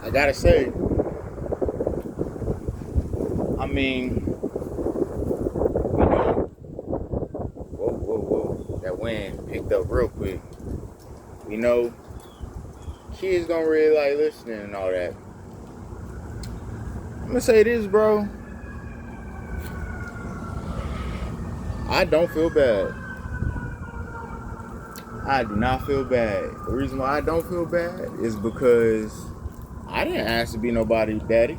I gotta say, I mean, whoa, whoa, whoa, that wind picked up real quick. You know, kids don't really like listening and all that. I'm gonna say this, bro. I don't feel bad. I do not feel bad. The reason why I don't feel bad is because I didn't ask to be nobody's daddy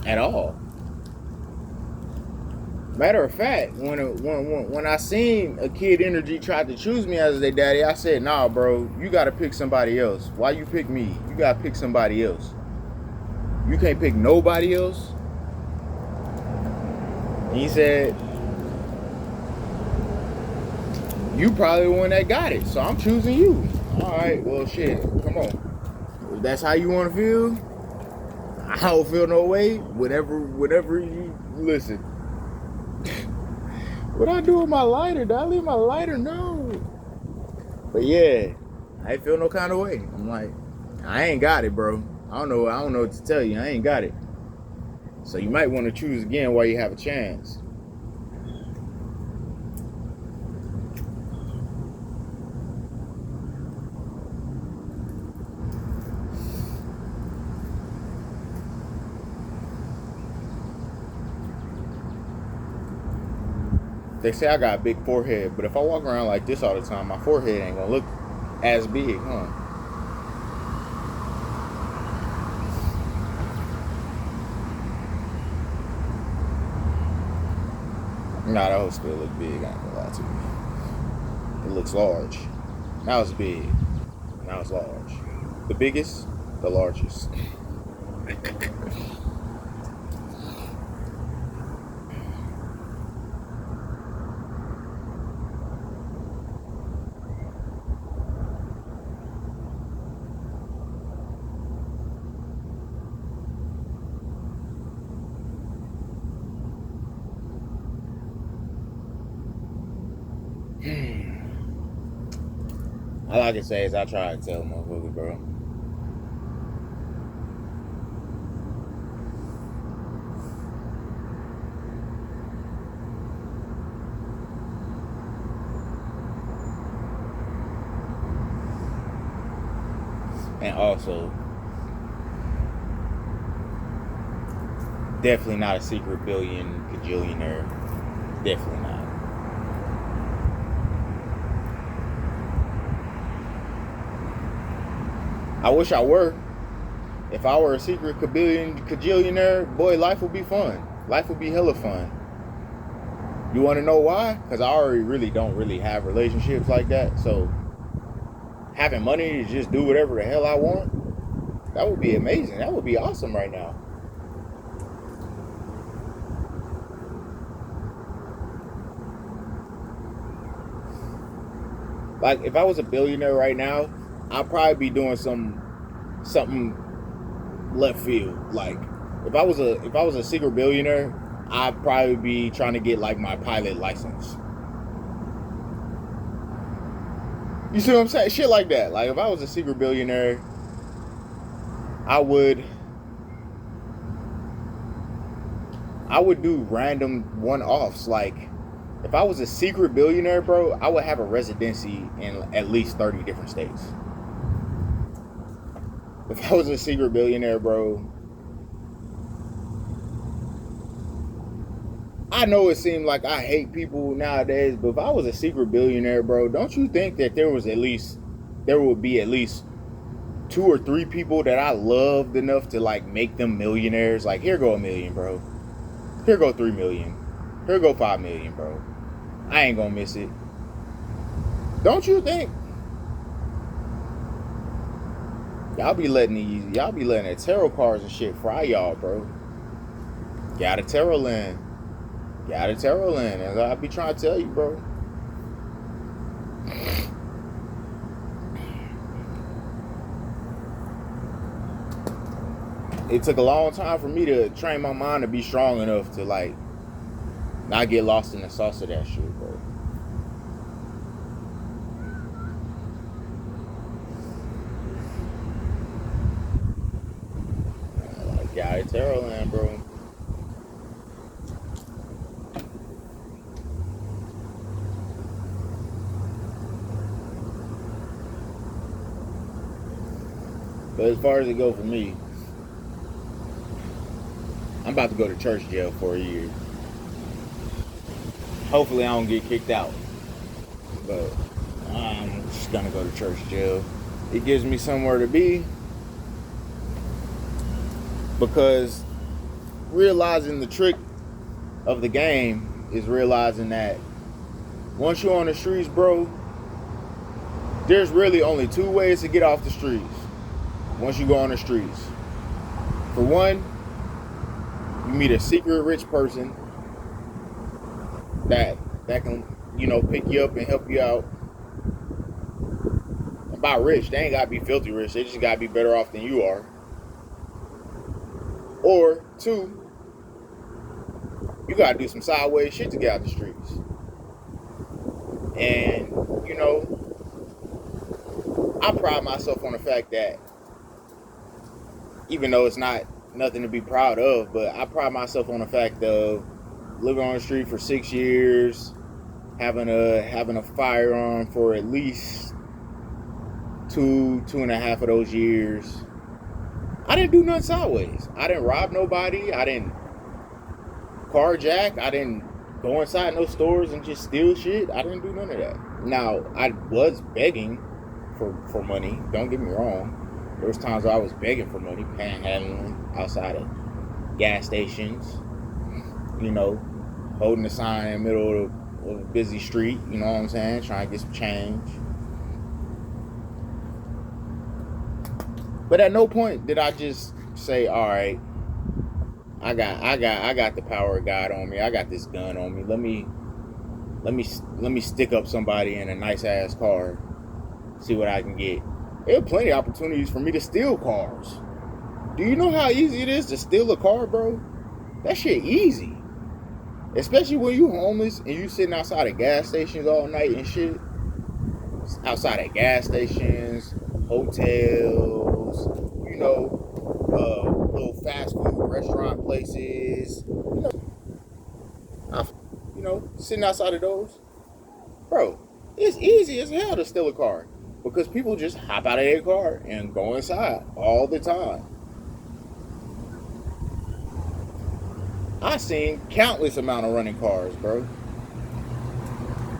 at all. Matter of fact, when I seen a Kid Energy tried to choose me as their daddy, I said, "Nah, bro, you gotta pick somebody else. Why you pick me? You gotta pick somebody else. You can't pick nobody else." And he said, "You probably the one that got it, so I'm choosing you." All right, well, shit, come on. If that's how you want to feel, I don't feel no way. Whatever you listen. What I do with my lighter? Did I leave my lighter? No. But yeah, I ain't feel no kind of way. I'm like, I ain't got it, bro. I don't know what to tell you. I ain't got it. So you might want to choose again while you have a chance. They say I got a big forehead, but if I walk around like this all the time, my forehead ain't gonna look as big, huh? Nah, that whole still look big. I ain't gonna lie to you. It looks large. Now it's big. Now it's large. The biggest, the largest. All I can say is I try to tell motherfuckers, bro. And also, definitely not a secret billion cajillionaire. Definitely not. I wish I were. If I were a secret cajillionaire, boy, life would be fun. Life would be hella fun. You want to know why? Because I already really don't really have relationships like that. So having money to just do whatever the hell I want, that would be amazing. That would be awesome right now. Like if I was a billionaire right now, I'd probably be doing something left field. Like if I was a secret billionaire, I'd probably be trying to get like my pilot license. You see what I'm saying? Shit like that. Like if I was a secret billionaire, I would do random one-offs. Like if I was a secret billionaire, bro, I would have a residency in at least 30 different states. If I was a secret billionaire, bro, I know it seemed like I hate people nowadays, but if I was a secret billionaire, bro, don't you think that there would be at least 2 or 3 people that I loved enough to like make them millionaires? Like here go a million, bro. Here go 3 million. Here go 5 million, bro. I ain't gonna miss it. Don't you think? Y'all be letting the tarot cards and shit fry y'all, bro. Got a tarot land. Got a tarot land. As I be trying to tell you, bro. It took a long time for me to train my mind to be strong enough to like not get lost in the sauce of that shit, bro. Terrorland, bro. But as far as it go for me, I'm about to go to church jail for a year. Hopefully I don't get kicked out. But I'm just gonna go to church jail. It gives me somewhere to be. Because realizing the trick of the game is realizing that once you're on the streets, bro, there's really only two ways to get off the streets once you go on the streets. For one, you meet a secret rich person that can, pick you up and help you out. And by rich, they ain't gotta be filthy rich, they just gotta be better off than you are. Or two, you gotta do some sideways shit to get out the streets. And, I pride myself on the fact that, even though it's not nothing to be proud of, but I pride myself on the fact of living on the street for 6 years, having a firearm for at least two and a half of those years. I didn't do nothing sideways. I didn't rob nobody. I didn't carjack. I didn't go inside no stores and just steal shit. I didn't do none of that. Now, I was begging for money. Don't get me wrong. There was times where I was begging for money, panhandling outside of gas stations, holding a sign in the middle of a busy street, you know what I'm saying, trying to get some change. But at no point did I just say, all right, I got the power of God on me. I got this gun on me. Let me stick up somebody in a nice ass car, see what I can get. There are plenty of opportunities for me to steal cars. Do you know how easy it is to steal a car, bro? That shit easy. Especially when you homeless and you sitting outside of gas stations all night and shit. Outside of gas stations, hotels, little fast food restaurant places. Sitting outside of those. Bro, it's easy as hell to steal a car. Because people just hop out of their car and go inside all the time. I've seen countless amount of running cars, bro.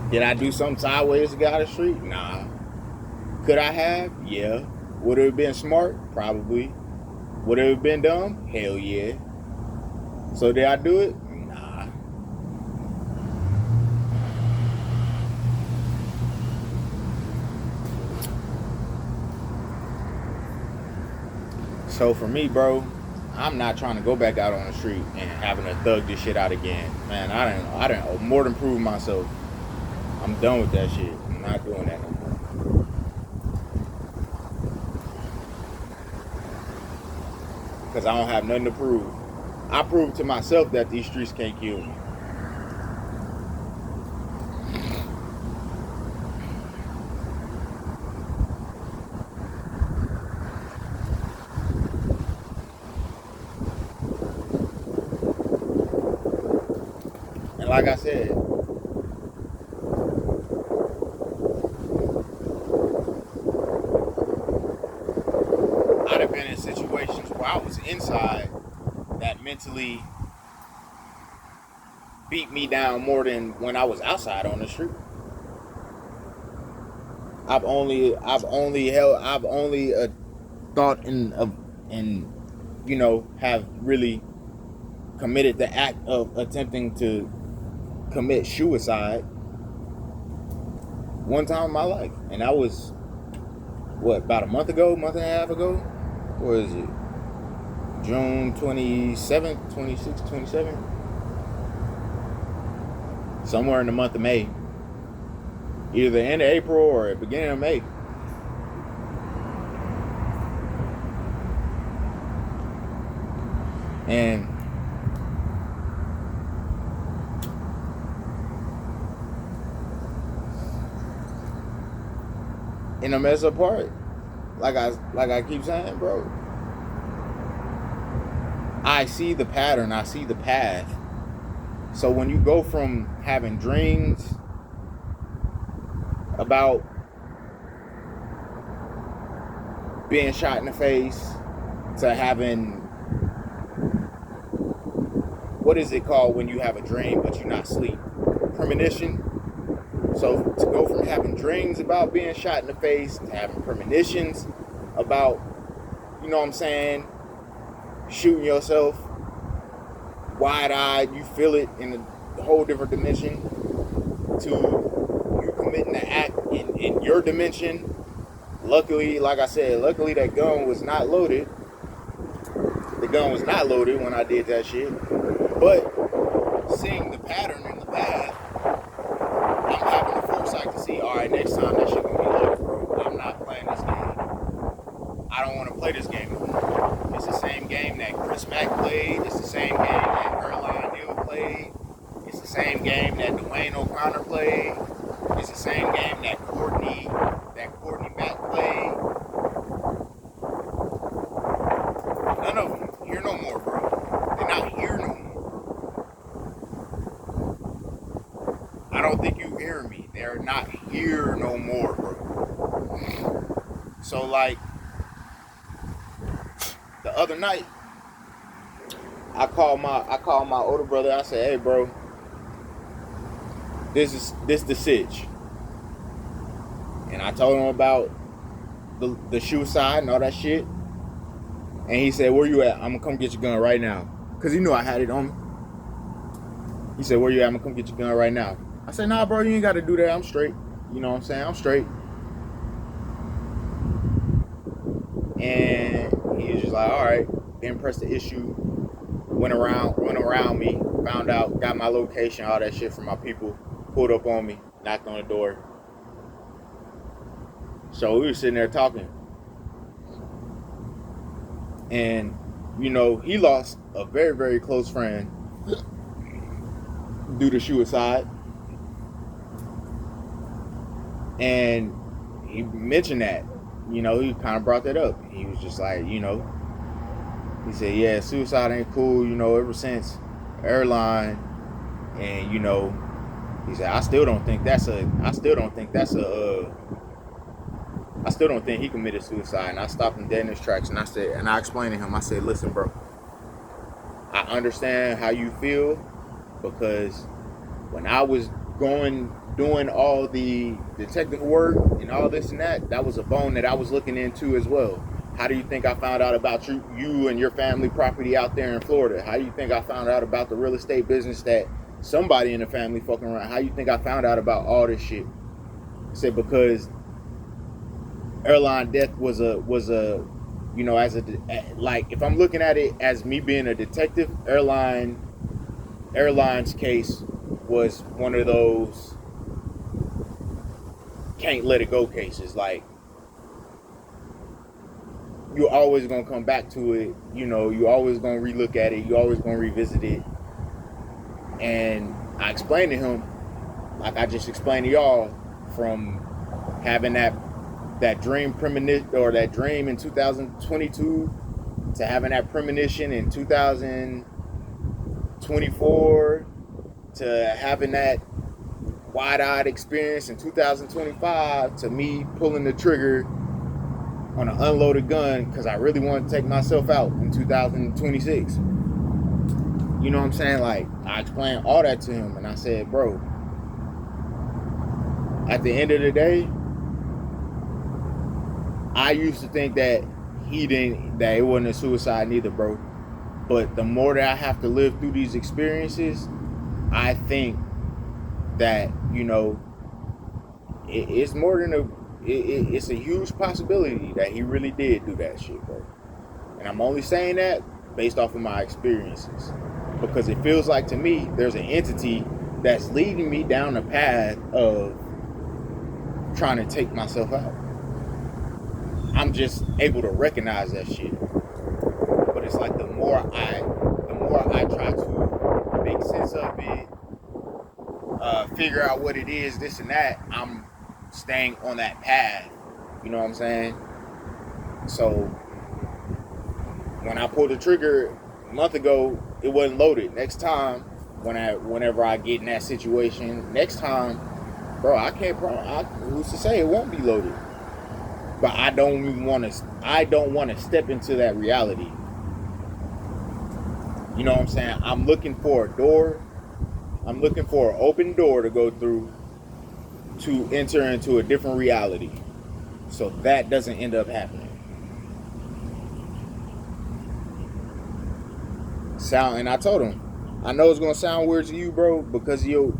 Did I do something sideways to get out of the street? Nah. Could I have? Yeah. Would it have been smart? Probably. Would it have been dumb? Hell yeah. So did I do it? Nah. So for me, bro, I'm not trying to go back out on the street and having to thug this shit out again. Man, I didn't more than prove myself. I'm done with that shit. I'm not doing that no more. Because I don't have nothing to prove. I proved to myself that these streets can't kill me. And like I said, I'd have been in situations where I was inside that mentally beat me down more than when I was outside on the street. I've only thought have really committed the act of attempting to commit suicide one time in my life, and that was about a month and a half ago. Or is it June 27th, 26th, 27th? Somewhere in the month of May. Either the end of April or the beginning of May. And a mess apart, like I keep saying, bro, I see the pattern, I see the path. So when you go from having dreams about being shot in the face to having, what is it called when you have a dream but you're not asleep? Premonition. So to go from having dreams about being shot in the face to having premonitions about, you know what I'm saying, shooting yourself wide-eyed, you feel it in a whole different dimension, to you committing the act in your dimension. Luckily, like I said, luckily that gun was not loaded. The gun was not loaded when I did that shit. But seeing the pattern in the path, I'm having the foresight to see, all right, next time that shit gonna be loaded, bro. I'm not playing this game. I don't want to play this game anymore. It's the same game that Chris Mack played. It's the same game that Earlonne Neal played. It's the same game that Dwayne O'Connor played. It's the same game that Courtney Mack played. None of them here no more, bro. They're not here no more. I don't think you hear me. They're not here no more, bro. So like the other night, I called my older brother. I said, "Hey, bro, this the sitch." And I told him about the shoe side and all that shit. And he said, "Where you at? I'm gonna come get your gun right now." Cause he knew I had it on me. He said, "Where you at? I'm gonna come get your gun right now." I said, "Nah, bro, you ain't gotta do that. I'm straight." You know what I'm saying? I'm straight. And he was just like, all right. Didn't press the issue. Went around me, found out, got my location, all that shit from my people. Pulled up on me, knocked on the door. So we were sitting there talking. And, you know, he lost a very, very close friend due to suicide. And he mentioned that. You know, he kind of brought that up. He was just like, you know, he said, yeah, suicide ain't cool, you know, ever since Earlonne. And, you know, he said, I still don't think he committed suicide. And I stopped him dead in his tracks, and I explained to him, I said, listen, bro, I understand how you feel, because when I was doing all the detective work and all this and that was a bone that I was looking into as well. How do you think I found out about you and your family property out there in Florida? How do you think I found out about the real estate business that somebody in the family fucking around? How do you think I found out about all this shit? I said, because Earlonne death was a you know, like, if I'm looking at it as me being a detective, Earlonne's case was one of those can't let it go cases. Like, you're always gonna come back to it, you know, you always gonna relook at it, you always gonna revisit it. And I explained to him, like I just explained to y'all, from having that dream premonition, or that dream in 2022, to having that premonition in 2024, to having that wide-eyed experience in 2025, to me pulling the trigger on an unloaded gun because I really wanted to take myself out in 2026. You know what I'm saying? Like, I explained all that to him, and I said, bro, at the end of the day, I used to think that that it wasn't a suicide neither, bro. But the more that I have to live through these experiences, I think that, you know, it's more than it's a huge possibility that he really did do that shit, bro. And I'm only saying that based off of my experiences, because it feels like to me there's an entity that's leading me down the path of trying to take myself out. I'm just able to recognize that shit. But it's like the more I try to make sense of it, figure out what it is, this and that, I'm staying on that path. You know what I'm saying? So when I pulled the trigger a month ago it wasn't loaded. Next time, whenever I get in that situation, next time, bro, I can't. Who's to say it won't be loaded? But I don't even want to. I don't want to step into that reality. You know what I'm saying? I'm looking for a door. I'm looking for an open door to go through to enter into a different reality. So that doesn't end up happening. And I told him, I know it's gonna sound weird to you, bro, because you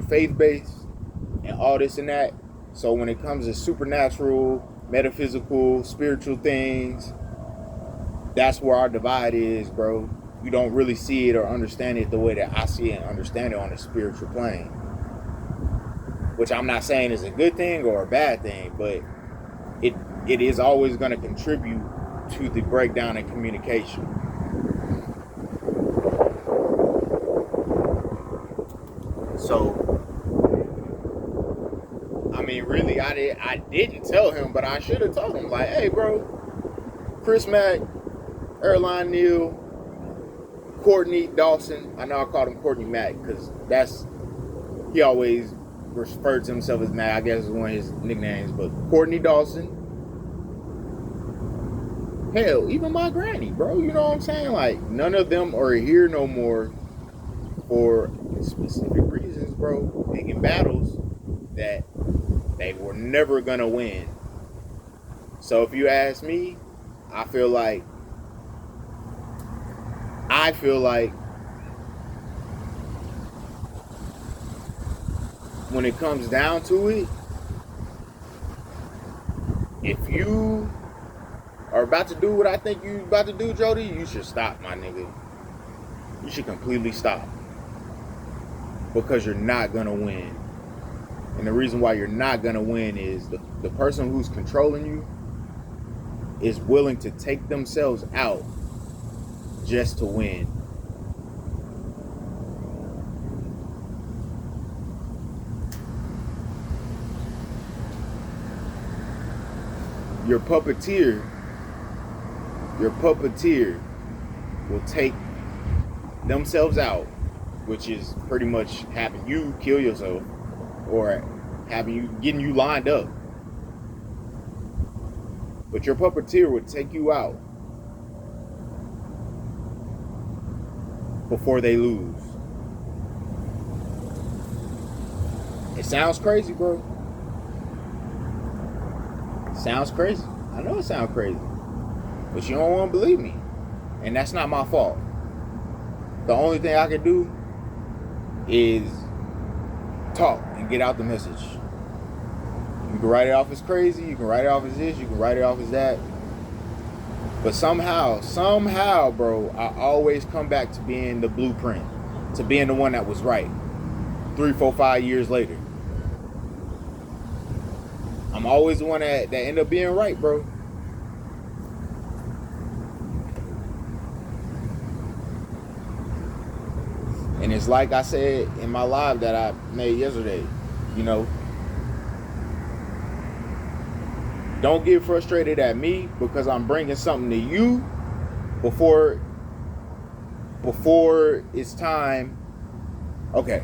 faith based and all this and that. So when it comes to supernatural, metaphysical, spiritual things, that's where our divide is, bro. You don't really see it or understand it the way that I see it and understand it on the spiritual plane. Which I'm not saying is a good thing or a bad thing, but it is always going to contribute to the breakdown in communication. So, I mean, really, I didn't tell him, but I should have told him, like, hey, bro, Chris Mack, Erline Neal, Courtney Dawson. I know I called him Courtney Mack because he always referred to himself as Mac. I guess is one of his nicknames. But Courtney Dawson, hell, even my granny, bro. You know what I'm saying? Like, none of them are here no more for specific reasons, bro. Picking battles that they were never gonna win. So if you ask me, I feel like when it comes down to it, if you are about to do what I think you about to do, Jody, you should stop, my nigga. You should completely stop. Because you're not gonna win. And the reason why you're not gonna win is the person who's controlling you is willing to take themselves out just to win. Your puppeteer will take themselves out, which is pretty much having you kill yourself or getting you lined up. But your puppeteer would take you out before they lose. It sounds crazy, bro. Sounds crazy. I know it sounds crazy. But you don't want to believe me. And that's not my fault. The only thing I can do is talk and get out the message. You can write it off as crazy. You can write it off as this. You can write it off as that. But somehow, bro, I always come back to being the blueprint. To being the one that was right. 3, 4, 5 years later. I'm always the one that end up being right, bro. And it's like I said in my live that I made yesterday, you know, don't get frustrated at me because I'm bringing something to you before it's time. Okay,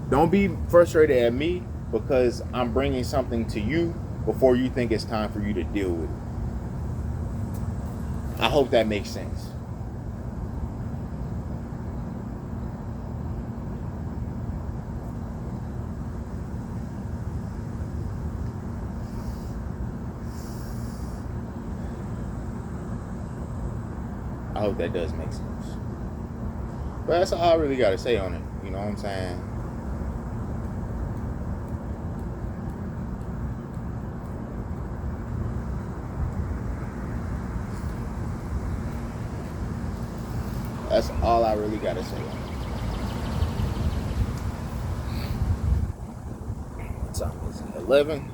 don't be frustrated at me because I'm bringing something to you before you think it's time for you to deal with it. I hope that makes sense. I hope that does make sense. But that's all I really got to say on it. You know what I'm saying? That's all I really got to say on it. What time is it? 11?